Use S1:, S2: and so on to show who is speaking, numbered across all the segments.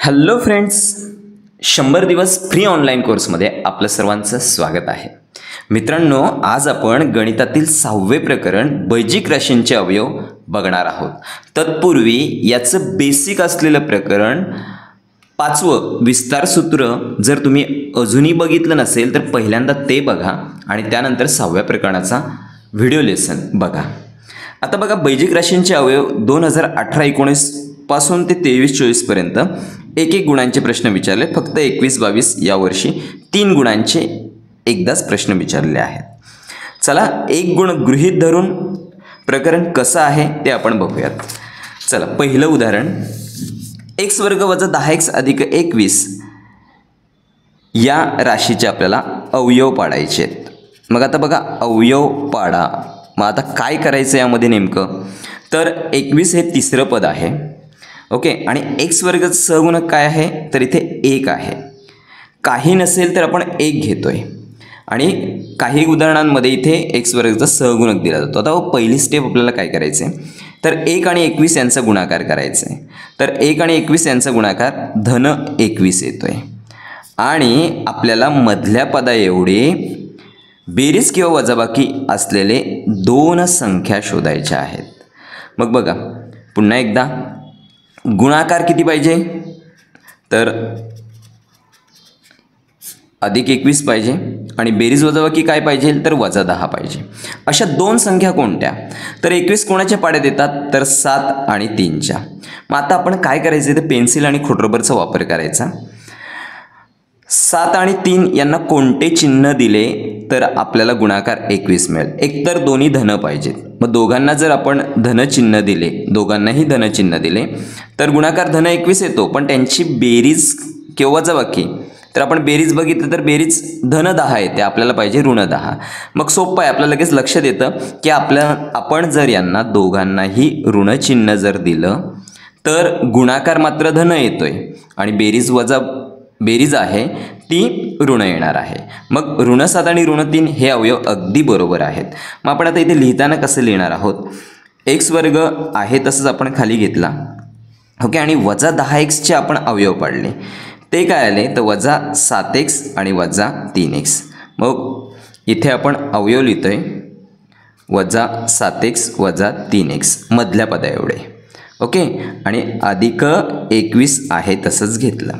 S1: Hello friends, 100 दिवस free online कोर्समध्ये आपलं सर्वांचं स्वागत आहे. मित्रांनो, आज आपण गणितातील 6वे प्रकरण बैजिक राशींचे अवयव बघणार आहोत. तत्पूर्वी याचं बेसिक असलेलं प्रकरण 5वं विस्तार सूत्र जर तुम्ही अजूनही बघितलं नसेल तर पहिल्यांदा ते बघा आणि त्यानंतर 6व्या प्रकरणाचा व्हिडिओ लेसन बघा. आता बघा, बैजिक राशींचे अवयव 2018-19 पासून ते 23-24 पर्यंत एक गुणांचे प्रश्न विचारले. फक्त 21-22 यावर्षी 3 गुणांचे एकदाच प्रश्न विचारले आहेत. चला, एक गुण गृहीत धरून प्रकरण कसं आहे ते आपण बघूयात. चला, पहिलं उदाहरण, x वर्ग वजा 10x अधिक 21 या राशीचे आपल्याला अवयव पाडायचे आहेत. मग आता बघा, अवयव पाडा. मग आता काय करायचं यामध्ये नेमकं, तर 21 हे तिसरं पद आहे. ओके, आणि x वर्ग सहगुणक काय आहे, तर इथे 1 आहे. काही नसेल तर आपण 1 घेतोय आणि काही उदाहरणांमध्ये इथे x वर्गचा सहगुणक दिला जातो. आता पहिली स्टेप आपल्याला काय करायचं आहे, तर 1 आणि 21 यांचा गुणाकार करायचा आहे. तर 1 आणि 21 यांचा गुणाकार धन 21 येतोय आणि आपल्याला मधल्या पदा एवढे बेरीज किंवा वजाबाकी असलेले 2 संख्या शोधायच्या आहेत. मग बघा, पुन्हा एकदा गुणाकार किती पाहिजे, तर अधिक 21 पाहिजे आणि बेरीज वजाबाकी काय पाहिजे, तर वजा 10 पाहिजे. अशा 2 संख्या कोणत्या, तर 21 कोणाच्या पाड्यात येतात, तर 7 आणि 3च्या. मग आता आपण काय करायचं, तर पेन्सिल आणि खोडरबरचा वापर करायचा. 7 आणि 3 यांना कोणते चिन्ह दिले तर आपल्याला गुणाकार 21 मिळेल. एकतर दोन्ही धन पाहिजेत. मग दोघांना जर आपण धनचिन्ह दिले, दोघांनाही धनचिन्ह दिले तर गुणाकार धन 21 येतो. पण त्यांची बेरीज किंवा वजाबाकी, तर आपण बेरीज बघितलं तर बेरीज धन 10 येते, आपल्याला पाहिजे ऋण 10. मग सोपं आहे, आपल्याला लगेच लक्षात येतं की आपण जर यांना दोघांनाही ऋणचिन्ह जर दिलं तर गुणाकार मात्र धन येतोय आणि बेरीज आहे ती ऋण येणार आहे. मग ऋण 7 आणि ऋण 3 हे अवयव अगदी बरोबर आहेत. मग आपण आता इथे लिहिताना कसं लिहिणार आहोत, x वर्ग आहे तसंच आपण खाली घेतला. ओके, आणि वजा 10x आपण अवयव पाडले. ते काय आले, तर वजा 7x आणि वजा 3x. मग इथे आपण अवयव लिहितोय वजा 7x वजा 3x मधल्या पदा एवढे. ओके, आणि अधिक 21 आहे तसंच घेतलं.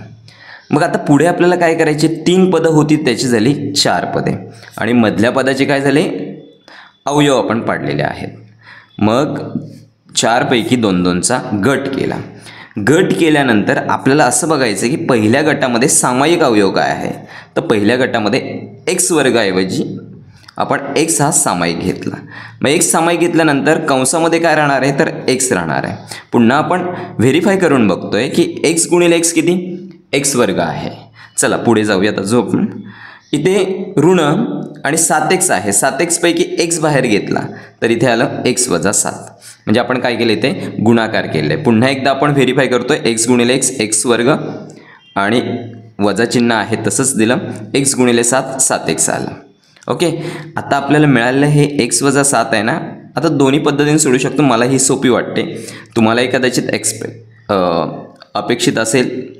S1: मग आता पुढे आपल्याला काय करायचे, 3 पदं होती त्याची झाली 4 पदे आणि मधल्या पदाचे काय झाले, अवयव आपण पाडलेले आहेत. मग 4 पैकी 2-2चा गट केला. गट केल्यानंतर आपल्याला असं बघायचं की पहिल्या गटामध्ये सामायिक अवयव काय आहे, तर पहिल्या गटामध्ये x वर्गाऐवजी आपण x हा सामायिक घेतला. मग x सामायिक घेतल्यानंतर कंसामध्ये काय राहणार आहे, तर x राहणार आहे. पुन्हा आपण व्हेरीफाय करून बघतोय की x गुणिले x किती, x वर्ग आहे. चला पुढे जाऊयात. अजून इथे ऋण आणि 7x आहे. 7x पैकी x बाहेर घेतला तर इथे आलं x वजा 7. म्हणजे आपण काय केलं, इथे गुणाकार केले. पुन्हा एकदा आपण व्हेरीफाय करतोय, x गुणिले x x वर्ग आणि वजा चिन्ह आहे तसंच दिलं, x गुणिले 7 7x आलं. ओके, आता आपल्याला मिळालेलं हे x वजा 7 आहे ना. आता दोन्ही पद्धतीने सोडू शकतो, मला ही सोपी वाटते. तुम्हालाही कदाचित अपेक्षित असेल.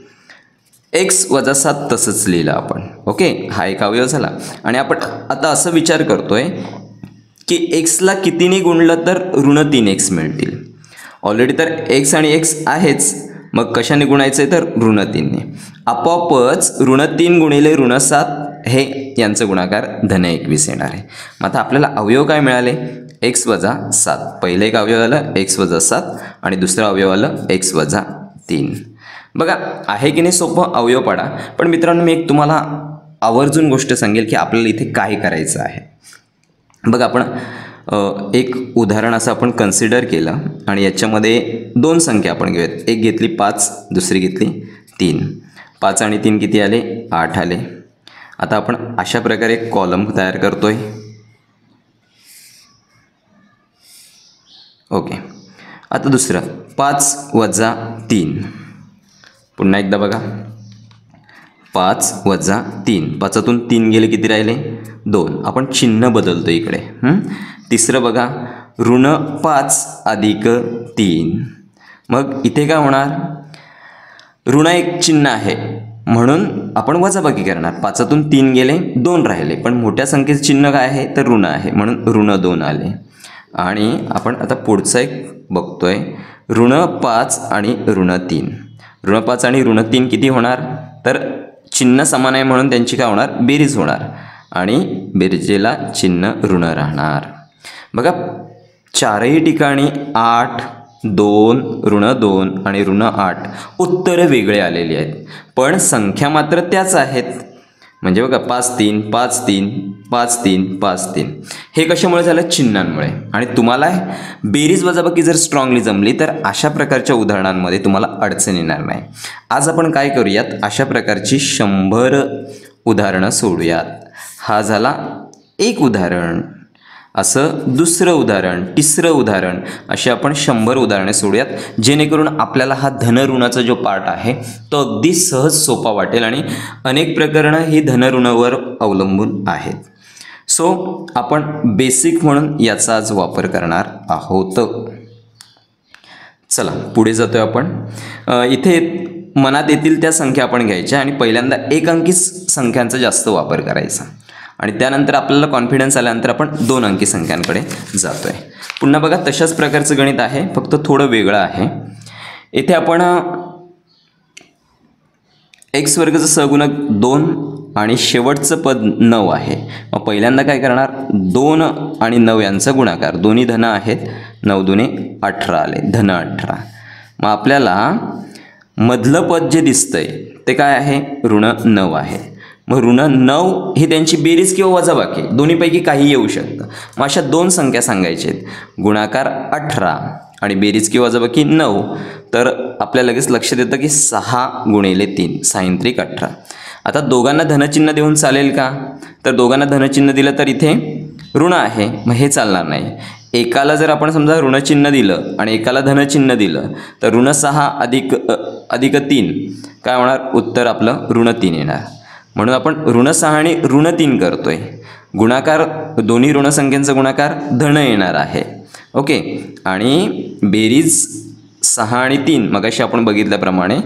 S1: x वजा 7 तसंच लिहिलं आपण. ओके, हा एक अवयव झाला. आणि आपण आता असं विचार करतोय की xला कितीने गुणलं तर ऋण 3x मिळतील. ऑलरेडी तर x आणि x आहेच, मग कशाने गुणायचं आहे, तर ऋण 3ने. आपोआपच ऋण 3 गुणिले ऋण 7 हे यांचं गुणाकार धन 21 येणार आहे. मग आता आपल्याला अवयव काय मिळाले, x वजा 7. पहिलं एक अवयव आलं x वजा 7 आणि दुसरं अवयव आलं x वजा 3. बघा, आहे की नाही सोपं, अवयव पाडा. पण मित्रांनो, मी एक तुम्हाला आवर्जून गोष्ट सांगेल की आपल्याला इथे काय करायचं आहे. बघा, आपण एक उदाहरण असं आपण कन्सिडर केलं आणि याच्यामध्ये 2 संख्या आपण घेऊयात. एक घेतली 5, दुसरी घेतली 3. 5 आणि 3 किती आले, 8 आले. आता आपण अशा प्रकारे एक कॉलम तयार करतोय. ओके, आता दुसरं 5 वजा 3. पुन्हा एकदा बघा, 5 वजा 3. 5तून 3 गेले, किती राहिले, 2. आपण चिन्ह बदलतो इकडे. तिसरं बघा, ऋण 5 अधिक 3. मग इथे काय होणार, ऋण एक चिन्ह आहे म्हणून आपण वजाबाकी करणार. 5तून 3 गेले, 2 राहिले, पण मोठ्या संख्येचं चिन्ह काय आहे तर ऋण आहे म्हणून ऋण 2 आले. आणि आपण आता पुढचा एक बघतोय, ऋण 5 आणि ऋण 3. ऋण 5 आणि ऋण 3 किती होणार तर चिन्ह समान आहे म्हणून त्यांची काय होणार बेरीज होणार आणि बेरजेला चिन्ह ऋण राहणार. बघा चारही ठिकाणी 8, 2, ऋण 2 आणि ऋण 8 उत्तरं वेगळे आलेली आहेत, पण संख्या मात्र त्याच आहेत. म्हणजे बघा 5 3 5 3 5 3 5 3 हे कशामुळे झालं चिन्हांमुळे. आणि तुम्हाला बेरीज वजाबाकी जर स्ट्रॉंगली जमली तर अशा प्रकारच्या उदाहरणांमध्ये तुम्हाला अडचण येणार नाही. आज आपण काय करूयात, अशा प्रकारची 100 उदाहरणं सोडूयात. हा झाला एक उदाहरण, असं दुसरं उदाहरण, तिसरं उदाहरण, अशी आपण 100 उदाहरणे सोडूयात, जेणेकरून आपल्याला हा धनऋणाचा जो पार्ट आहे तो अगदी सहज सोपा वाटेल. आणि अनेक प्रकरणं ही धनऋणावर अवलंबून आहेत. सो आपण बेसिक म्हणून याचा आज वापर करणार आहोत. चला पुढे जातोय आपण. इथे मनात येतील त्या संख्या आपण घ्यायच्या आणि पहिल्यांदा एक अंकी संख्यांचा जास्त वापर करायचा आणि त्यानंतर आपल्याला कॉन्फिडन्स आल्यानंतर आपण 2 अंकी संख्यांकडे जातोय. पुन्हा बघा तशाच प्रकारचं गणित आहे, फक्त थोडं वेगळं आहे. इथे आपण x वर्गचं सहगुणक 2 आणि शेवटचं पद 9 आहे. मग पहिल्यांदा काय करणार, 2 आणि 9 यांचा गुणाकार, दोन्ही धन आहेत, 9 दुने 18 आले, धन 18. मग आपल्याला मधलं पद जे दिसतंय ते काय आहे ऋण 9 आहे. मग ऋण 9 ही त्यांची बेरीज किंवा वजाबाकी दोन्हीपैकी काही येऊ शकतं. मग अशा 2 संख्या सांगायच्या आहेत, गुणाकार 18 आणि बेरीज किंवा वजाबाकी 9. तर आपल्या लगेच लक्षात येतं की 6 गुणिले 3 6 18. आता दोघांना धनचिन्ह देऊन चालेल का, तर दोघांना धनचिन्ह दिलं तर इथे ऋण आहे, मग हे चालणार नाही. एकाला जर आपण समजा ऋणचिन्ह दिलं आणि एकाला धनचिन्ह दिलं तर ऋण 6 अधिक 3 काय होणार, उत्तर आपलं ऋण 3 येणार. म्हणून आपण ऋण 6 आणि ऋण 3 करतोय. गुणाकार दोन्ही ऋणसंख्येचा गुणाकार धन येणार आहे. ओके, आणि बेरीज 6 आणि 3 मगाशी आपण बघितल्याप्रमाणे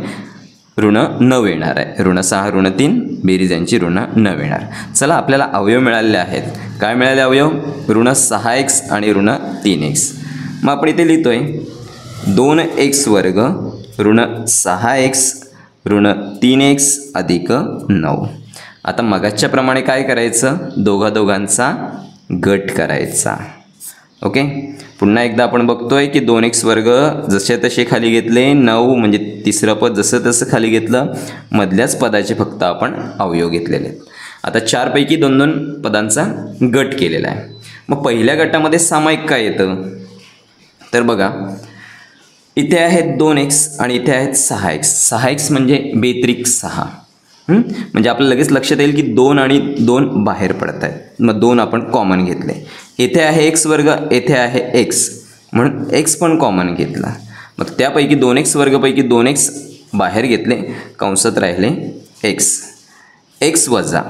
S1: ऋण 9 येणार आहे. ऋण 6 ऋण 3 बेरीज यांची ऋण 9 येणार. चला आपल्याला अवयव मिळालेले आहेत. काय मिळाले अवयव, ऋण 6x आणि ऋण 3x. मग आपण इथे लिहितोय 2x वर्ग ऋण 6x ऋण 3x अधिक 9. आता मगाच्या प्रमाणे काय करायचं, दोघांचा गट करायचा. ओके, पुन्हा एकदा आपण बघतोय की 2x वर्ग जसे तसे खाली घेतले, 9 म्हणजे तिसरं पद जसं तसं खाली घेतलं, मधल्याच पदाचे फक्त आपण अवयव घेतलेले आहेत. आता 4 पैकी 2-2 पदांचा गट केलेला आहे. मग पहिल्या गटामध्ये सामायिक काय येतं तर बघा इथे आहेत 2x आणि इथे आहेत 6x. 6x म्हणजे बेत्रिक 6. म्हणजे आपल्याला लगेच लक्षात येईल की 2 आणि 2 बाहेर पडत आहेत. मग 2 आपण कॉमन घेतले. येथे आहे x वर्ग, येथे आहे x, म्हणून x पण कॉमन घेतला. मग त्यापैकी 2x वर्गपैकी 2x बाहेर घेतले, कंसात राहिले x वजा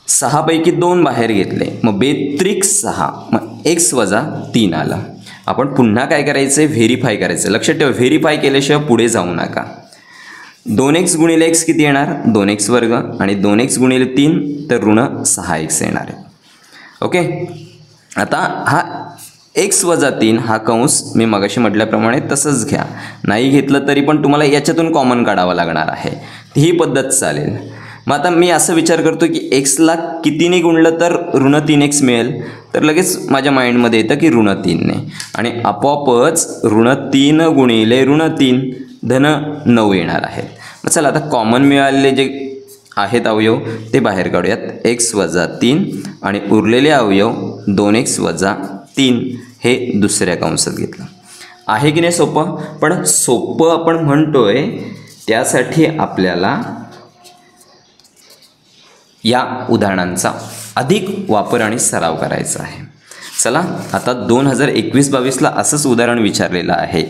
S1: 6 पैकी 2 बाहेर घेतले, मग बेत्रिक 6, मग x वजा 3 आला. आपण पुन्हा काय करायचं, व्हेरीफाय करायचं. लक्षात ठेवा, व्हेरीफाय केल्याशिवाय पुढे जाऊ नका. 2x गुणिले x किती येणार, 2x वर्ग आणि 2x गुणिले 3 तर ऋण 6x येणार आहे. ओके, आता हा x वजा 3 हा कंस मी मगाशी म्हटल्याप्रमाणे तसंच घ्या. नाही घेतलं तरी पण तुम्हाला याच्यातून कॉमन काढावं लागणार आहे, ही पद्धत चालेल. मग आता मी असं विचार करतो की xला कितीने गुणलं तर ऋण 3x मिळेल, तर लगेच माझ्या माइंडमध्ये येतं की ऋण 3ने, आणि आपोआपच ऋण 3 गुणिले ऋण 3 धन 9 येणार आहेत. मग चला आता कॉमन मिळालेले जे आहेत अवयव ते बाहेर काढूयात. x वजा 3 आणि उरलेले अवयव 2x वजा 3 हे दुसऱ्या कंसात घेतलं. आहे की नाही सोपं, पण सोपं आपण म्हणतोय त्यासाठी आपल्याला या उदाहरणांचा अधिक वापर आणि सराव करायचा आहे. चला आता 2021-22ला असंच उदाहरण विचारलेलं आहे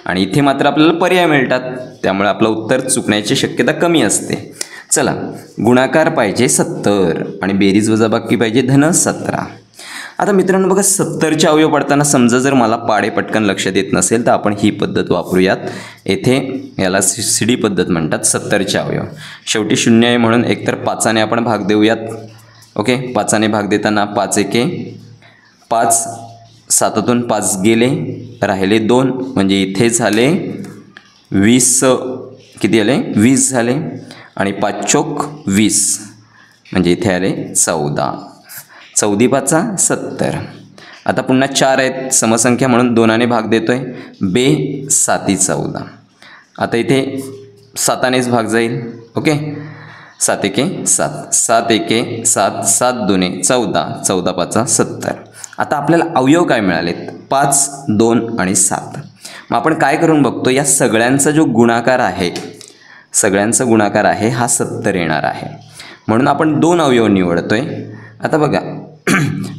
S1: आणि इथे मात्र आपल्याला पर्याय मिळतात, त्यामुळे आपलं उत्तर चुकण्याची शक्यता कमी असते. चला, गुणाकार पाहिजे 70 आणि बेरीज वजाबाकी पाहिजे धन 17. आता मित्रांनो बघा 70चे अवयव पडताना समजा जर मला पाढे पटकन लक्षात येत नसेल तर आपण ही पद्धत वापरूयात. येथे याला सीडी पद्धत म्हणतात. 70चे अवयव शेवटी 0 आहे म्हणून एकतर 5ने आपण भाग देऊयात. ओके, 5ने भाग देताना 5 एके 5, 7तून 5 गेले, राहिले 2 म्हणजे इथे झाले 20. किती आले? 20 झाले. आणि 5 चोक 20 म्हणजे इथे आले 14. 14 पाचा 70. आता पुन्हा 4 आहेत समसंख्या म्हणून 2ने भाग देतोय. बे 7 14. आता इथे 7नेच भाग जाईल. ओके, 7 एके 7, 7 एके 7, 7 दुने 14, 14 पाचा 70. आता आपल्याला अवयव काय मिळालेत? 5, 2 आणि 7. मग आपण काय करून बघतो, या सगळ्यांचा जो गुणाकार आहे, सगळ्यांचा गुणाकार आहे हा 70 येणार आहे. म्हणून आपण 2 अवयव निवडतोय. आता बघा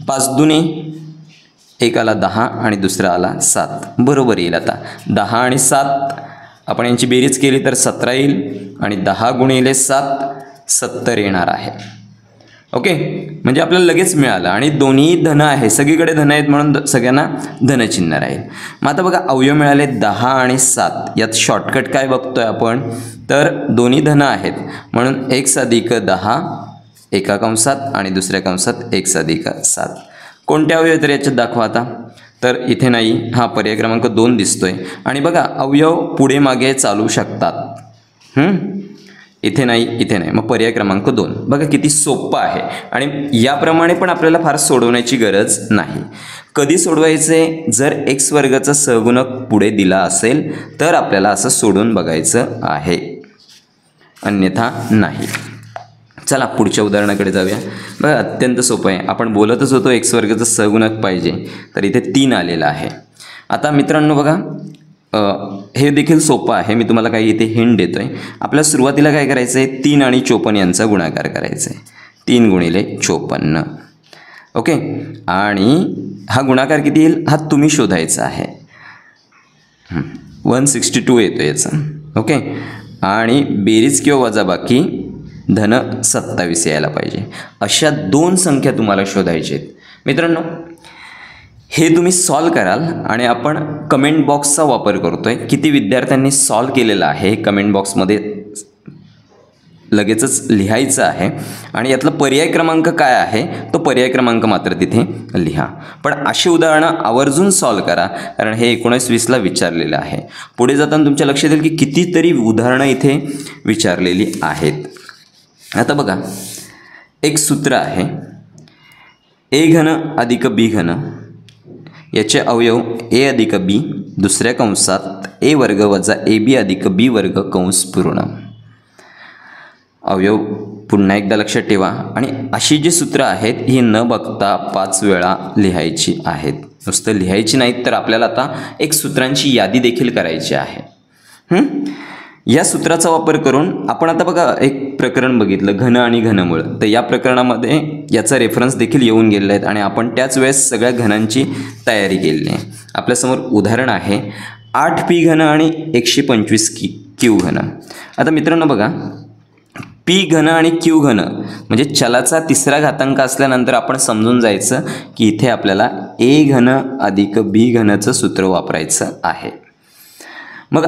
S1: 5 दुने, एक आला 10 आणि दुसरा आला 7, बरोबर येईल. आता 10 आणि 7 आपण यांची बेरीज केली तर 17 येईल आणि 10 गुणिले 7 70 येणार आहे. ओके, म्हणजे आपल्याला लगेच मिळालं. आणि दोन्ही धन आहे, सगळीकडे धन आहेत म्हणून सगळ्यांना धनचिन्ह राहील. मग आता बघा अवयव मिळाले 10 आणि 7. यात शॉर्टकट काय बघतोय आपण, तर दोन्ही धन आहेत म्हणून x अधिक 10 एका कंसात आणि दुसऱ्या कंसात x अधिक 7. कोणते अवयव तर याच्यात दाखवा आता. तर इथे नाही, हा पर्याय क्रमांक 2 दिसतोय. आणि बघा अवयव पुढे मागे चालू शकतात. इथे नाही, इथे नाही, मग पर्याय क्रमांक 2. बघा किती सोपं आहे. आणि याप्रमाणे पण आपल्याला फार सोडवण्याची गरज नाही. कधी सोडवायचे, जर x वर्गाचा सहगुणक पुढे दिला असेल तर आपल्याला असं सोडून बघायचं आहे, अन्यथा नाही. चला पुढच्या उदाहरणाकडे जाऊया. बघा अत्यंत सोपं आहे. आपण बोलतच होतो x वर्गाचा सहगुणक पाहिजे, तर इथे 3 आलेला आहे. आता मित्रांनो बघा हे देखील सोपं आहे. मी तुम्हाला काही इथे हिंट देतोय. आपल्याला सुरुवातीला काय करायचं आहे, 3 आणि 54 यांचा गुणाकार करायचा आहे. 3 गुणिले 54. ओके, आणि हा गुणाकार किती येईल हा तुम्ही शोधायचा आहे. 162 येतो याचा. ओके, आणि बेरीज किंवा वजाबाकी धन 27 यायला पाहिजे. अशा 2 संख्या तुम्हाला शोधायच्या आहेत. मित्रांनो हे तुम्ही सॉल्व कराल आणि आपण कमेंट बॉक्सचा वापर करतोय. किती विद्यार्थ्यांनी सॉल्व केलेलं आहे कमेंट बॉक्समध्ये लगेचच लिहायचं आहे. आणि यातला पर्याय क्रमांक काय आहे तो पर्याय क्रमांक मात्र तिथे लिहा. पण अशी उदाहरणं आवर्जून सॉल्व करा, कारण हे 19-20ला विचारलेलं आहे. पुढे जाताना तुमच्या लक्षात येईल की कितीतरी उदाहरणं इथे विचारलेली आहेत. आता बघा एक सूत्र आहे, ए घन अधिक बी घन याचे अवयव ए अधिक बी दुसऱ्या कंसात ए वर्ग वजा ए बी अधिक बी वर्ग कंस पूर्ण. अवयव पुन्हा एकदा लक्षात ठेवा. आणि अशी जी सूत्र आहेत ही न बघता 5 वेळा लिहायची आहेत. नुसतं लिहायची नाहीत तर आपल्याला आता एक सूत्रांची यादी देखील करायची आहे. या सूत्राचा वापर करून आपण आता बघा एक प्रकरण बघितलं, घन आणि घनमूळ. तर या प्रकरणामध्ये याचा रेफरन्स देखील येऊन गेलेला आहे आणि आपण त्याच वेळेस सगळ्या घनांची तयारी केलेली आहे. आपल्यासमोर उदाहरण आहे 8p घन आणि 125 क्यू घन. आता मित्रांनो बघा पी घन आणि क्यू घन म्हणजे चलाचा तिसरा घातांक असल्यानंतर आपण समजून जायचं की इथे आपल्याला ए घन अधिक बी घनचं सूत्र वापरायचं आहे. मग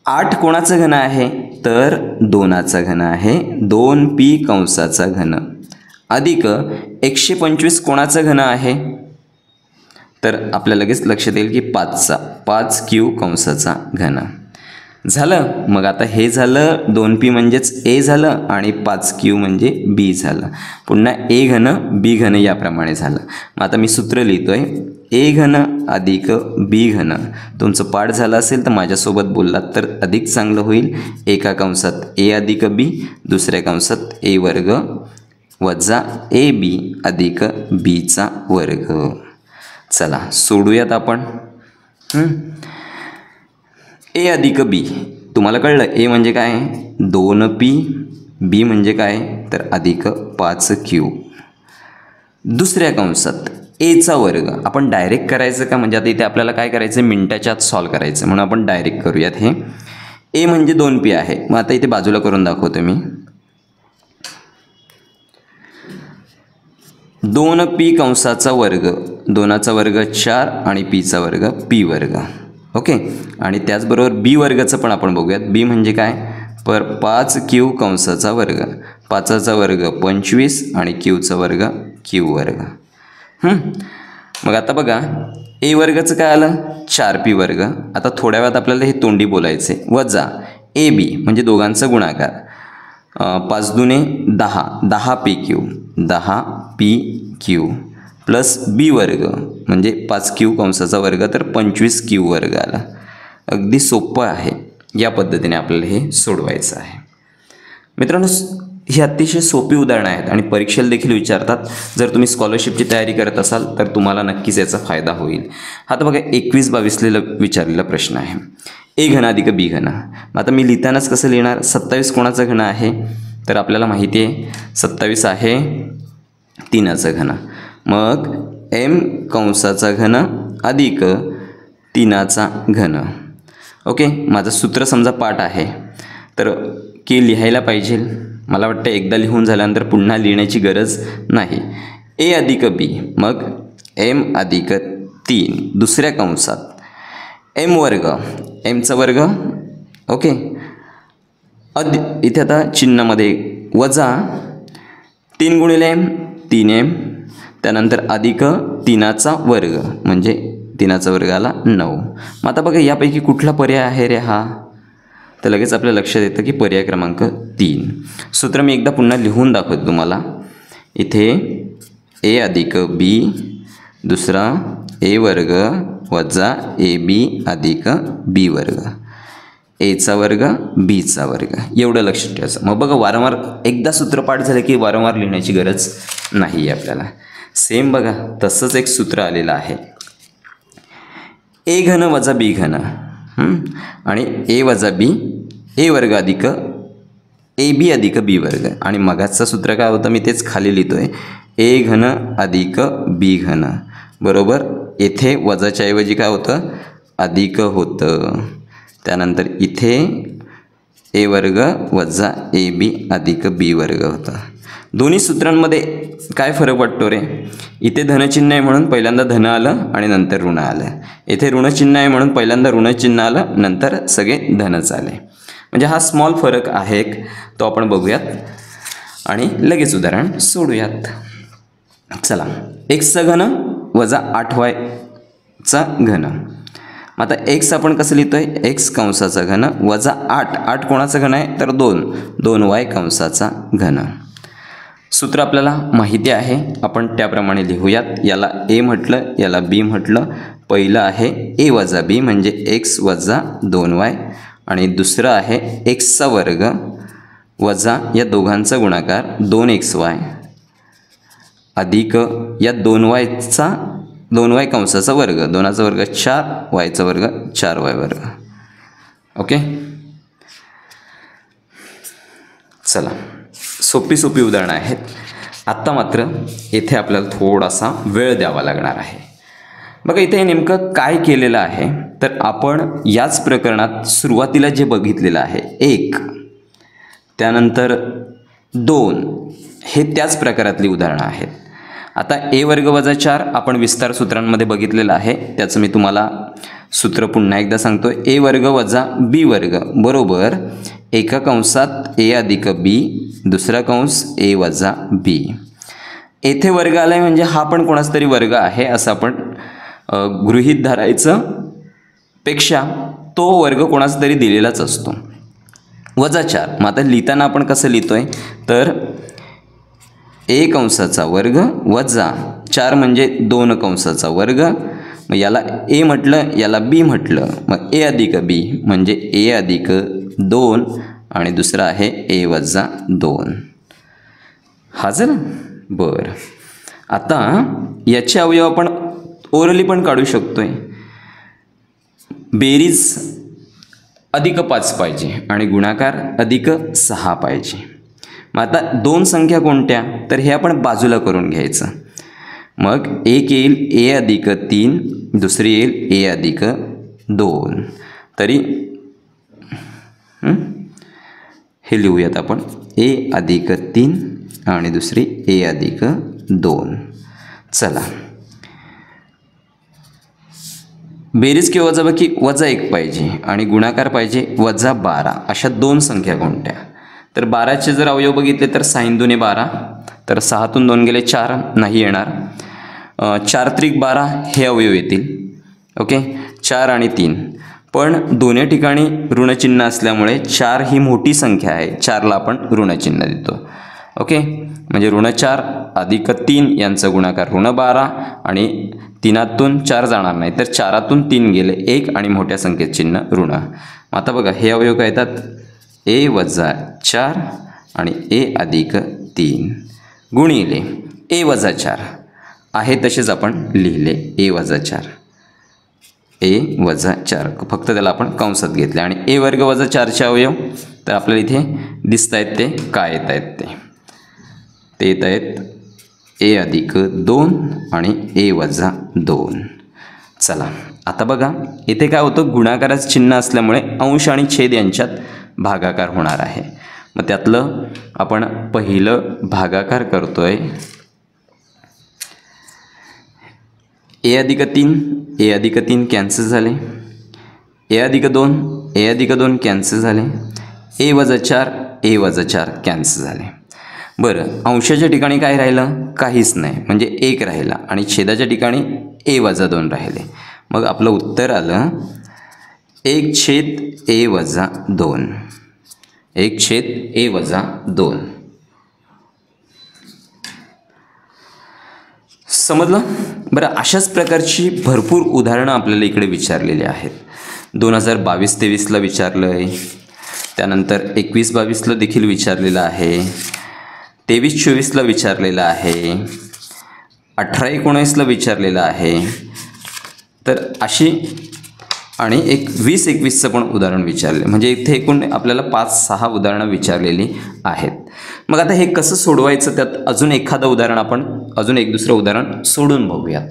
S1: 8 कोणाचं घन आहे तर 2चा घन आहे, 2p कंसाचा घन अधिक 125 कोणाचं घन आहे तर आपल्याला लगेच लक्षात येईल की 5q कंसाचा घन झालं. मग आता हे झालं 2p म्हणजेच a झालं आणि 5q म्हणजे b झालं. पुन्हा a घन b घन याप्रमाणे झालं. मग आता मी सूत्र लिहितोय a घन अधिक b घन. तुमचं पाठ झालं असेल तर माझ्यासोबत बोललात तर अधिक चांगलं होईल. एका कंसात a अधिक b दुसऱ्या कंसात a वर्ग वजा ab अधिक bचा वर्ग. चला सोडूयात आपण. ए अधिक बी तुम्हाला कळलं. ए म्हणजे काय 2p, बी म्हणजे काय तर अधिक 5q. दुसऱ्या कंसात एचा वर्ग आपण डायरेक्ट करायचं का, म्हणजे आता इथे आपल्याला काय करायचं मिनिटाच्या आत सॉल्व करायचं म्हणून आपण डायरेक्ट करूयात. हे ए म्हणजे 2p आहे. मग आता इथे बाजूला करून दाखवतो मी. 2p कंसाचा वर्ग, 2चा वर्ग 4 आणि pचा वर्ग p वर्ग. ओके. आणि त्याचबरोबर b वर्गाचं पण आपण बघूयात. b म्हणजे काय, पर 5q कंसाचा वर्ग, 5चा वर्ग 25 आणि qचा वर्ग q वर्ग. मग आता बघा a वर्गाचं काय आलं, 4p वर्ग. आता थोड्या वेळात आपल्याला हे तोंडी बोलायचे. वजा ab म्हणजे दोघांचा गुणाकार, 5 दुने 10, 10pq, 10pq प्लस b वर्ग म्हणजे 5q कंसाचा वर्ग तर 25q वर्ग आला. अगदी सोपं आहे. या पद्धतीने आपल्याला हे सोडवायचं आहे. मित्रांनो, ही अतिशय सोपी उदाहरणं आहेत आणि परीक्षेला देखील विचारतात. जर तुम्ही स्कॉलरशिपची तयारी करत असाल तर तुम्हाला नक्कीच याचा फायदा होईल. आता बघा 21-22 विचारलेला प्रश्न आहे. ए घन अधिक बी घन. आता मी लिहितानाच कसं लिहिणार, 27 कोणाचा घन आहे तर आपल्याला माहिती आहे 27 आहे 3चा घन. मग m कंसाचा घन अधिक 3चा घन. ओके. माझं सूत्र समजा पाठ आहे तर के लिहायला पाहिजे. मला वाटतं एकदा लिहून झाल्यानंतर पुन्हा लिहिण्याची गरज नाही. ए अधिक बी मग m अधिक 3 दुसऱ्या कंसात m वर्ग, mचा वर्ग. ओके. इथे आता चिन्हामध्ये वजा 3 गुणिले m 3m, त्यानंतर अधिक 3चा वर्ग म्हणजे 3चा वर्ग आला 9. मग आता बघा यापैकी कुठला पर्याय आहे रे हा, तर लगेच आपल्या लक्षात येतं की पर्याय क्रमांक 3. सूत्र मी एकदा पुन्हा लिहून दाखवतो तुम्हाला. इथे ए अधिक बी दुसरा ए वर्ग वजा ए बी अधिक बी वर्ग, एचा वर्ग बीचा वर्ग, एवढं लक्षात ठेवायचं. मग बघा वारंवार एकदा सूत्र पाठ झालं की वारंवार लिहिण्याची गरज नाही आहे आपल्याला. सेम बघा तसंच एक सूत्र आलेलं आहे. ए घन वजा बी घन आणि ए वजा बी ए वर्ग अधिक ए बी अधिक बी वर्ग. आणि मगाचं सूत्र काय होतं मी तेच खाली लिहितोय, ए घन अधिक बी घन बरोबर. येथे वजाच्या ऐवजी काय होतं अधिक होतं. त्यानंतर इथे ए वर्ग वजा ए बी अधिक बी वर्ग होतं. दोन्ही सूत्रांमध्ये काय फरक वाटतो रे, इथे धनचिन्ह आहे म्हणून पहिल्यांदा धन आलं आणि नंतर ऋण आलं. येथे ऋणचिन्ह आहे म्हणून पहिल्यांदा ऋणचिन्ह आलं नंतर सगळे धनच आले. म्हणजे हा स्मॉल फरक आहे, तो आपण बघूयात आणि लगेच उदाहरण सोडूयात. चला, एक्सचा घन वजा 8y घन. आता एक्स आपण कसं लिहितोय, एक्स कंसाचा घन वजा 8 कोणाचा घन आहे तर 2y कंसाचा घन. सूत्र आपल्याला माहिती आहे, आपण त्याप्रमाणे लिहूयात. याला ए म्हटलं, याला बी म्हटलं. पहिलं आहे ए वजा बी म्हणजे एक्स वजा 2y आणि दुसरं आहे एक्सचा वर्ग वजा या दोघांचा गुणाकार 2xy अधिक या 2y कंसाचा वर्ग, 2चा वर्ग 4, yचा वर्ग 4y वर्ग. ओके. चला, सोपी उदाहरणं आहेत. आत्ता मात्र येथे आपल्याला थोडासा वेळ द्यावा लागणार आहे. बघा इथे नेमकं काय केलेलं आहे तर आपण याच प्रकरणात सुरुवातीला जे बघितलेलं आहे 1 त्यानंतर 2 हे त्याच प्रकारातली उदाहरणं आहेत. आता ए वर्ग वजा 4 आपण विस्तार सूत्रांमध्ये बघितलेलं आहे, त्याचं मी तुम्हाला सूत्र पुन्हा एकदा सांगतो. ए वर्ग वजा बी वर्ग बरोबर एका कंसात ए अधिक बी दुसरा कंस ए वजा बी. येथे वर्ग आलाय म्हणजे हा पण कोणाचा तरी वर्ग आहे असं आपण गृहीत धरायचं, पेक्षा तो वर्ग कोणाचा तरी दिलेलाच असतो. वजा 4 मग आता लिहिताना आपण कसं लिहितोय तर ए कंसाचा वर्ग वजा 4 म्हणजे 2 कंसाचा वर्ग. मग याला ए म्हटलं, याला बी म्हटलं, मग ए अधिक बी म्हणजे ए अधिक 2 आणि दुसरा आहे ए वजा 2. हा जर बरं. आता याचे अवयव आपण ओरली पण काढू शकतोय. बेरीज अधिक 5 पाहिजे आणि गुणाकार अधिक 6 पाहिजे. मग आता 2 संख्या कोणत्या तर हे आपण बाजूला करून घ्यायचं. मग एक येईल ए अधिक 3 दुसरी येईल ए अधिक 2. तरी हे लिहूयात आपण ए अधिक 3 आणि दुसरी ए अधिक 2. चला, बेरीज किंवा वजाबाकी -1 पाहिजे आणि गुणाकार पाहिजे -12. अशा दोन संख्या कोणत्या? तर 12चे जर अवयव बघितले तर 6 दुने 12, तर 6तून 2 गेले 4, नाही येणार. 4 त्रिक 12 हे अवयव येतील. ओके, 4 आणि 3. पण दोन्ही ठिकाणी ऋणचिन्ह असल्यामुळे 4 ही मोठी संख्या आहे, 4ला आपण ऋणचिन्ह देतो. ओके, म्हणजे ऋण4 अधिक 3 यांचा गुणाकार ऋण12 आणि 3तून 4 जाणार नाही, तर 4तून 3 गेले 1 आणि मोठ्या संख्येत चिन्ह ऋण. आता बघा हे अवयव काय येतात? a - 4 आणि a अधिक 3 गुणिले a - 4 आहे तसेच आपण लिहिले a - 4. a - 4 फक्त त्याला आपण कंसात घेतले आणि a वर्ग - 4चे अवयव तर आपल्याला इथे दिसत आहेत. ते काय येत आहेत? ते येत आहेत a अधिक 2 आणि a - 2. चला, आता बघा इथे काय होतं, गुणाकाराचं चिन्ह असल्यामुळे अंश आणि छेद यांच्यात भागाकार होणार आहे. मग त्यातलं आपण पहिलं भागाकार करतोय. a अधिक 3 a अधिक 3 कॅन्सल झाले, a अधिक 2 a अधिक 2 कॅन्सल झाले, a - 4 a - 4 कॅन्सल झाले. बरं, अंशाच्या ठिकाणी काय राहिलं? काहीच नाही, म्हणजे 1 राहिला आणि छेदाच्या ठिकाणी a - 2 राहिले. मग आपलं उत्तर आलं 1/a - 2. 1/a - 2. समजलं? बरं, अशाच प्रकारची भरपूर उदाहरणं आपल्याला इकडे विचारलेली आहेत. 2022-23ला विचारलं आहे, त्यानंतर 21-22ला देखील विचारलेलं आहे, 23-24ला विचारलेलं आहे, 18-19ला विचारलेलं आहे. तर अशी आणि एक 20-21चं पण उदाहरण विचारले, म्हणजे इथे एकूण आपल्याला 5-6 उदाहरणं विचारलेली आहेत. मग आता हे कसं सोडवायचं, त्यात अजून एखादं उदाहरण आपण अजून एक दुसरं उदाहरण सोडून बघूयात.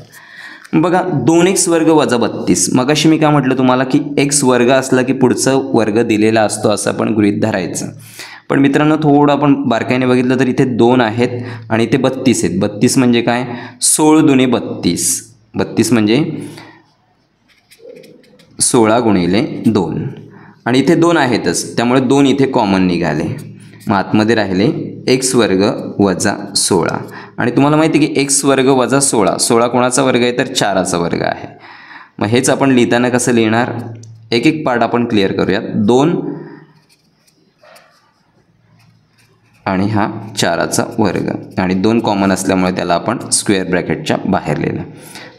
S1: बघा, 2x वर्ग वजा 32. मगाशी मी काय म्हटलं तुम्हाला की x वर्ग असला की पुढचं वर्ग दिलेला असतो असं आपण गृहीत धरायचं. पण मित्रांनो, थोडं आपण बारकाईने बघितलं तर इथे 2 आहेत आणि इथे 32 आहेत. 32 म्हणजे काय? 16 दुने 32. 32 म्हणजे 16 गुणिले 2 आणि इथे 2 आहेतच, त्यामुळे 2 इथे कॉमन निघाले. मग आतमध्ये राहिले x वर्ग वजा 16 आणि तुम्हाला माहिती आहे की x वर्ग वजा 16, 16 कोणाचा वर्ग आहे? तर 4चा वर्ग आहे. मग हेच आपण लिहिताना कसं लिहिणार? एक एक पार्ट आपण क्लिअर करूयात. 2 आणि हा 4चा वर्ग आणि 2 कॉमन असल्यामुळे त्याला आपण स्क्वेअर ब्रॅकेटच्या बाहेर लिहिलं.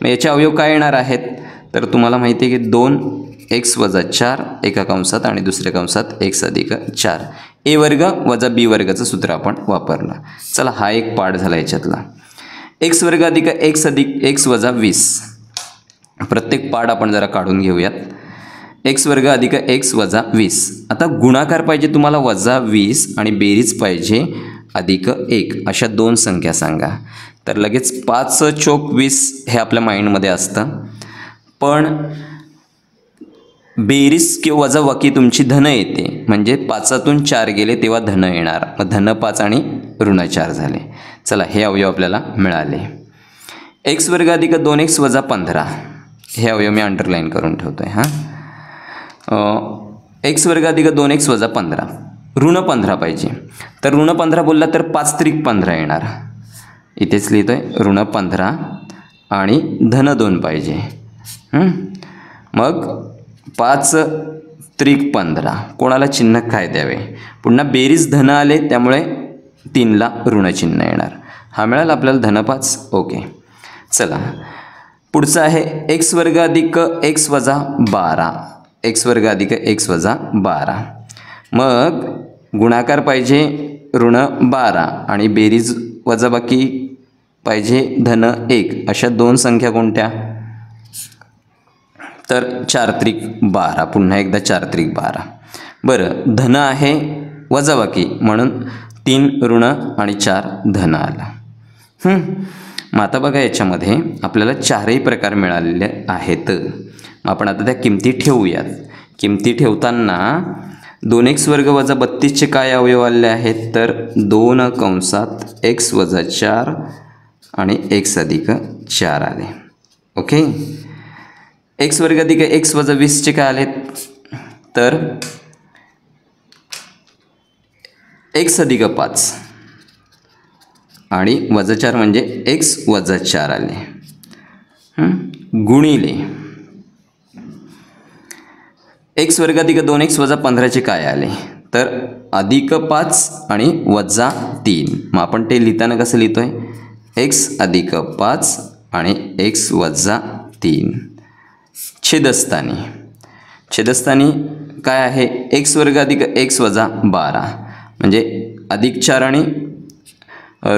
S1: मग याचे अवयव काय येणार आहेत? तर तुम्हाला माहिती आहे की 2x - 4 एका कंसात आणि दुसऱ्या कंसात x अधिक 4. a वर्ग वजा b वर्गाचं सूत्र आपण वापरलं. चला, हा एक पार्ट झाला याच्यातला. x वर्ग अधिक x अधिक x वजा 20. प्रत्येक पार्ट आपण जरा काढून घेऊयात. x वर्ग अधिक x वजा 20. आता गुणाकार पाहिजे तुम्हाला -20 आणि बेरीज पाहिजे अधिक 1. अशा दोन संख्या सांगा. तर लगेच 5 चोक 20 हे आपल्या माइंडमध्ये असतं. पण बेरीज किंवा वजाबाकी तुमची धन येते, म्हणजे 5तून 4 गेले तेव्हा धन येणार. मग धन 5 आणि ऋण 4 झाले. चला, हे अवयव आपल्याला मिळाले. x वर्ग अधिक 2x वजा 15. हे अवयव मी अंडरलाईन करून ठेवतो आहे. x वर्ग अधिक 2x वजा 15. ऋण 15 पाहिजे, तर ऋण 15 बोलला तर 5 त्रिक 15 येणार. इथेच लिहितो आहे ऋण 15 आणि धन 2 पाहिजे. मग 5 त्रिक 15. कोणाला चिन्ह काय द्यावे? पुन्हा बेरीज धन आले त्यामुळे 3ला ऋण चिन्ह येणार. हा मिळाला आपल्याला धन 5. ओके, चला पुढचं आहे x वर्ग अधिक x वजा 12. x वर्ग अधिक x वजा 12. मग गुणाकार पाहिजे ऋण 12 आणि बेरीज वजाबाकी पाहिजे धन 1. अशा दोन संख्या कोणत्या? तर 4 त्रिक 12. पुन्हा एकदा 4 त्रिक 12. बरं, धन आहे वजाबाकी म्हणून 3 ऋण आणि 4 धन आला. मग आता बघा, याच्यामध्ये आपल्याला 4ही प्रकार मिळालेले आहेत. आपण आता त्या किमती ठेवूयात. किमती ठेवताना 2x वर्ग वजा 32चे काय अवयव आले आहेत? तर 2 कंसात x वजा 4 आणि x अधिक 4 आले. ओके. x वर्ग अधिक x वजा 20चे काय आलेत तर x अधिक 5 आणि वजा 4 म्हणजे x वजा 4 आले. गुणिले x वर्ग अधिक 2x वजा 15चे काय आले तर अधिक 5 आणि वजा 3. मग आपण ते लिहिताना कसं लिहितोय x अधिक 5 आणि x वजा 3. छेदस्थानी काय आहे x वर्ग अधिक x वजा 12 म्हणजे अधिक 4 आणि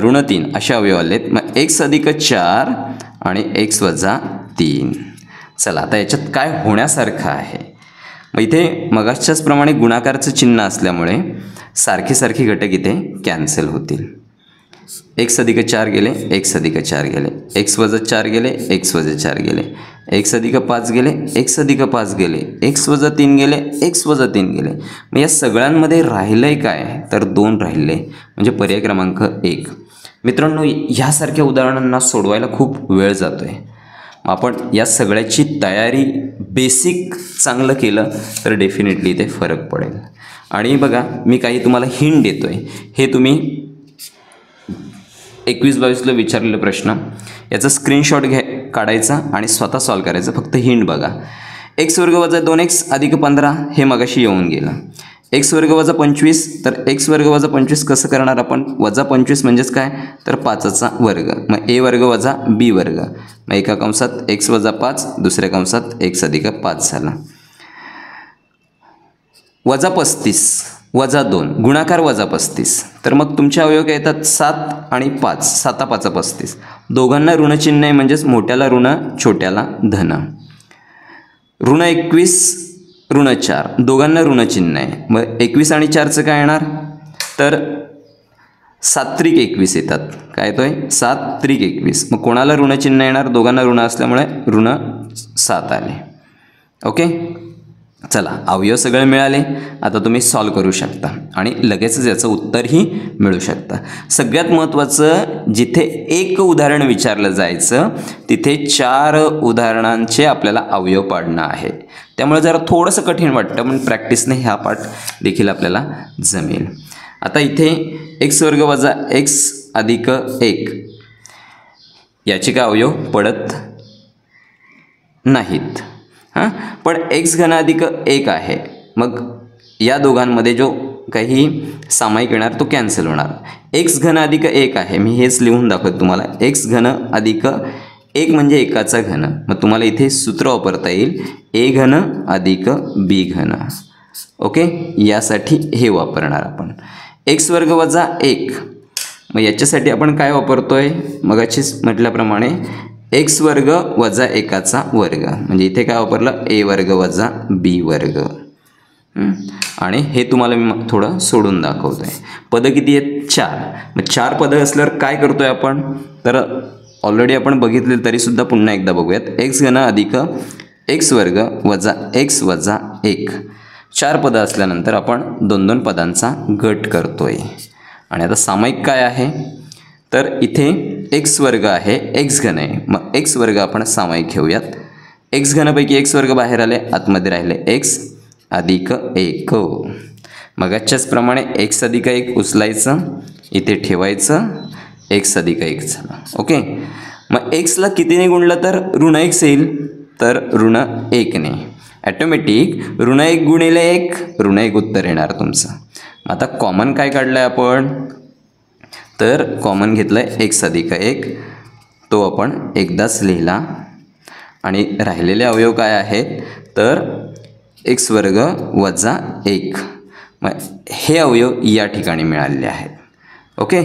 S1: ऋण 3 असे अवयव आलेत. मग x अधिक 4 आणि x वजा 3. चला आता याच्यात काय होण्यासारखं आहे. मग इथे मगाच्याच प्रमाणे गुणाकारचं चिन्ह असल्यामुळे सारखे घटक इथे कॅन्सल होतील. x अधिक 4 गेले, x अधिक 4 गेले, x वजा 4 गेले, x वजा 4 गेले, x अधिक 5 गेले, x अधिक 5 गेले, x वजा 3 गेले, x वजा 3 गेले. मग या सगळ्यांमध्ये राहिलंय काय तर 2 राहिले म्हणजे पर्याय क्रमांक 1. मित्रांनो ह्यासारख्या उदाहरणांना सोडवायला खूप वेळ जातोय. आपण या सगळ्याची तयारी बेसिक चांगलं केलं तर डेफिनेटली इथे फरक पडेल. आणि बघा मी काही तुम्हाला हिंट देतोय. हे तुम्ही 21-22ला विचारलेलं प्रश्न याचा स्क्रीनशॉट काढायचा आणि स्वतः सॉल्व करायचं. फक्त हिंट बघा. x वर्ग वजा 2x अधिक 15 हे मगाशी येऊन गेलं. x वर्ग वजा 25 तर x वर्ग वजा 25 कसं करणार आपण वजा 25 म्हणजेच काय तर 5चा वर्ग. मग a वर्ग वजा b वर्ग. मग एका कंसात x वजा 5 दुसऱ्या कंसात x अधिक 5 झाला. वजा 35 वजा 2 गुणाकार वजा 35 तर मग तुमचे अवयव काय येतात 7 आणि 5. 7 5 35. दोघांना ऋणचिन्ह आहे म्हणजेच मोठ्याला ऋण छोट्याला धन. ऋण 21 ऋण 4 दोघांना ऋणचिन्ह आहे. मग 21 आणि 4चं काय येणार तर 7 त्रिक 21 येतात. काय येतोय 7 त्रिक 21. मग कोणाला ऋणचिन्ह येणार दोघांना ऋण असल्यामुळे ऋण 7 आले. ओके. चला अवयव सगळे मिळाले. आता तुम्ही सॉल्व करू शकता आणि लगेचच याचं उत्तरही मिळू शकता. सगळ्यात महत्त्वाचं जिथे एक उदाहरण विचारलं जायचं तिथे 4 उदाहरणांचे आपल्याला अवयव पाडणं आहे. त्यामुळे जरा थोडंसं कठीण वाटतं पण प्रॅक्टिसने हा पाठ देखील आपल्याला जमेल. आता इथे x वर्ग वजा x अधिक 1 याचे काय अवयव पडत नाहीत. पण x घन अधिक 1 आहे. मग या दोघांमध्ये जो काही सामायिक येणार तो कॅन्सल होणार. x घन अधिक 1 आहे. मी हेच लिहून दाखवतो तुम्हाला. x घन अधिक 1 म्हणजे एकाचा घन. मग तुम्हाला इथे सूत्र वापरता येईल a घन अधिक b घन. ओके. यासाठी हे वापरणार आपण. x वर्ग वजा 1 मग याच्यासाठी आपण काय वापरतोय मगाशीच म्हटल्याप्रमाणे x वर्ग वजा 1चा वर्ग म्हणजे इथे काय वापरलं a वर्ग वजा b वर्ग. आणि हे तुम्हाला मी थोडं सोडून दाखवतोय. पद किती आहेत 4. मग 4 पद असल्यावर काय करतोय आपण तर ऑलरेडी आपण बघितले तरी सुद्धा पुन्हा एकदा बघूयात. x घन अधिक x वर्ग वजा x वजा 1. 4 पद असल्यानंतर आपण 2-2 पदांचा गट करतोय. आणि आता सामायिक काय आहे तर इथे x वर्ग आहे x घन आहे. मग x वर्ग आपण सामायिक घेऊयात. x घनपैकी x वर्ग बाहेर आले आतमध्ये राहिले x अधिक 1. मगाच्याच प्रमाणे x अधिक 1 उचलायचं इथे ठेवायचं x अधिक 1 झालं. ओके. मग xला कितीने गुणलं तर ऋण 1 येईल तर ऋण 1ने. ॲटोमॅटिक ऋण 1 गुणिले 1 ऋण 1 उत्तर येणार तुमचं. आता कॉमन काय काढलं आहे आपण तर कॉमन घेतलं आहे x अधिक 1 तो आपण एकदाच लिहिला. आणि राहिलेले अवयव काय आहेत तर x वर्ग वजा 1. मग हे अवयव या ठिकाणी मिळालेले आहेत. ओके.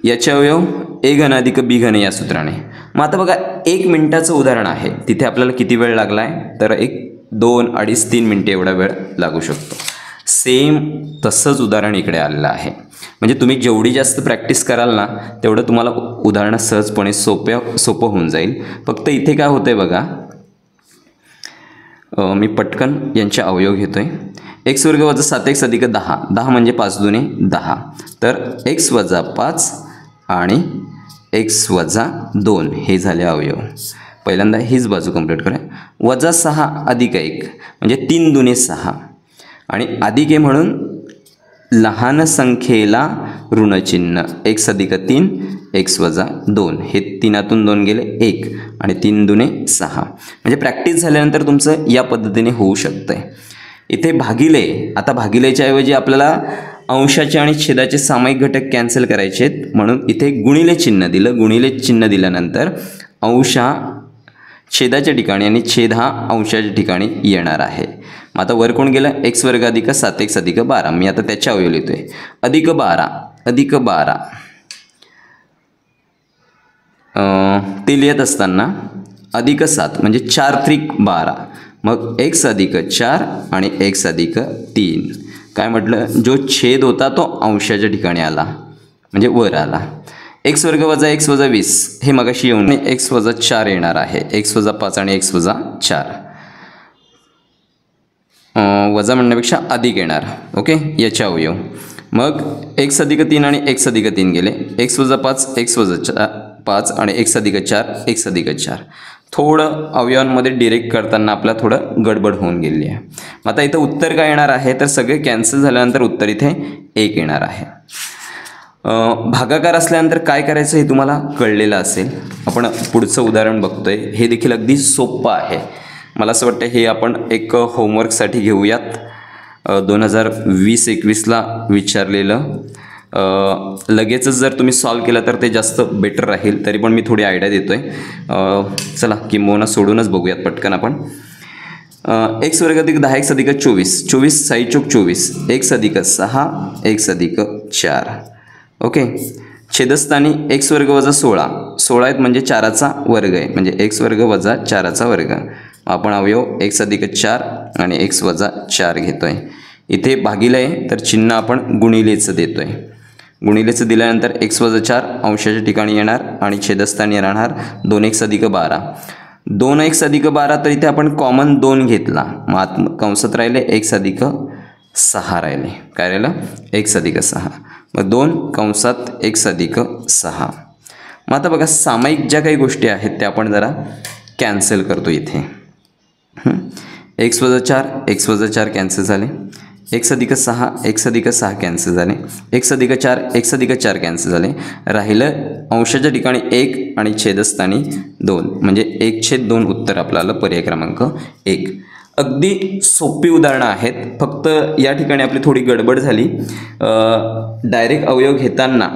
S1: याचे अवयव a घन अधिक b घन या सूत्राने. मग आता बघा 1 मिनिटाचं उदाहरण आहे. तिथे आपल्याला किती वेळ लागला आहे तर 1 2 2.5 3 मिनिटे एवढा वेळ लागू शकतो. सेम तसंच उदाहरण इकडे आलेलं आहे. म्हणजे तुम्ही जेवढी जास्त प्रॅक्टिस कराल ना तेवढं तुम्हाला उदाहरणं सहजपणे सोपं होऊन जाईल. फक्त इथे काय होतंय बघा मी पटकन यांचे अवयव घेतोय. x वर्ग वजा 7x अधिक 10. 10 म्हणजे 5 दुने 10 तर x वजा 5 आणि एक्स वजा 2 हे झाले अवयव. पहिल्यांदा हीच बाजू कंप्लीट करूया. वजा 6 अधिक 1 म्हणजे 3 दुने 6 आणि अधिक आहे म्हणून लहान संख्येला ऋणचिन्ह x अधिक 3 x वजा 2 हे 3तून 2 गेले 1 आणि 3 दुने 6 म्हणजे प्रॅक्टिस झाल्यानंतर तुमचं या पद्धतीने होऊ शकतंय. इथे भागिले, आता भागिलेच्या ऐवजी आपल्याला अंशाचे आणि छेदाचे सामायिक घटक कॅन्सल करायचे आहेत म्हणून इथे गुणिले चिन्ह दिलं. गुणिले चिन्ह दिल्यानंतर अंश हा छेदाच्या ठिकाणी आणि छेद हा अंशाच्या ठिकाणी येणार आहे. मग आता वर कोण गेलं x वर्ग अधिक 7x अधिक 12. मी आता त्याच्या अवयव लिहितोय. अधिक 12 अधिक 12 ते लिहित असताना अधिक 7 म्हणजे 4 त्रिक 12 मग x अधिक 4 आणि x अधिक 3. काय म्हटलं, जो छेद होता तो अंशाच्या ठिकाणी आला म्हणजे वर आला. x वर्ग वजा x वजा 20 हे मगाशी येऊन x वजा 4 येणार आहे. x वजा 5 आणि x वजा 4 वजा म्हणण्यापेक्षा अधिक येणार. ओके, याच्या अवयव मग x अधिक 3 आणि x अधिक 3 गेले. x वजा 5 x वजा 5 आणि x अधिक 4 x अधिक 4. थोडं अवयवांमध्ये डिरेक्ट करताना आपला थोडं गडबड होऊन गेली आहे. मग आता इथं उत्तर काय येणार आहे तर सगळे कॅन्सल झाल्यानंतर उत्तर इथे 1 येणार आहे. भागाकार असल्यानंतर काय करायचं हे तुम्हाला कळलेलं असेल. आपण पुढचं उदाहरण बघतोय. हे देखील अगदी सोपं आहे. मला असं वाटतं हे आपण एक होमवर्कसाठी घेऊयात. 2020-21ला विचारलेलं. लगेचच जर तुम्ही सॉल्व केलं तर ते जास्त बेटर राहील. तरी पण मी थोडी आयडिया देतोय. चला किंबहुना सोडूनच बघूयात पटकन आपण. x वर्ग अधिक 10x अधिक 24 24 6 चौक 24 x अधिक 6 x अधिक 4. ओके, छेदस्थानी x वर्ग वजा 16 16 आहेत म्हणजे 4चा वर्ग आहे म्हणजे x वर्ग वजा 4चा वर्ग. आपण अवयव x अधिक 4 आणि x वजा 4 घेतोय. इथे भागिले आहे तर चिन्ह आपण गुणिलेचं देतोय. गुणिलेचं दिल्यानंतर x वजा 4 अंशाच्या ठिकाणी येणार आणि छेदस्थानी राहणार 2x अधिक 12. 2x अधिक 12 तर इथे आपण कॉमन 2 घेतला मग कंसात राहिले x अधिक 6 राहिले. काय राहिलं x अधिक 6 मग 2 कंसात x अधिक 6. मग आता बघा सामायिक ज्या काही गोष्टी आहेत त्या आपण जरा कॅन्सल करतो. इथे x वजा 4 x वजा 4 कॅन्सल झाले. x अधिक 6 x अधिक 6 कॅन्सल झाले. x अधिक 4 x अधिक 4 कॅन्सल झाले. राहिलं अंशाच्या ठिकाणी 1 आणि छेदस्थानी 2 म्हणजे 1/2 उत्तर आपल्याला पर्याय क्रमांक 1. अगदी सोपी उदाहरणं आहेत. फक्त या ठिकाणी आपली थोडी गडबड झाली. डायरेक्ट अवयव घेताना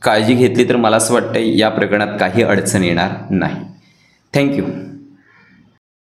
S1: काळजी घेतली तर मला असं वाटतं या प्रकरणात काही अडचण येणार नाही. थँक्यू.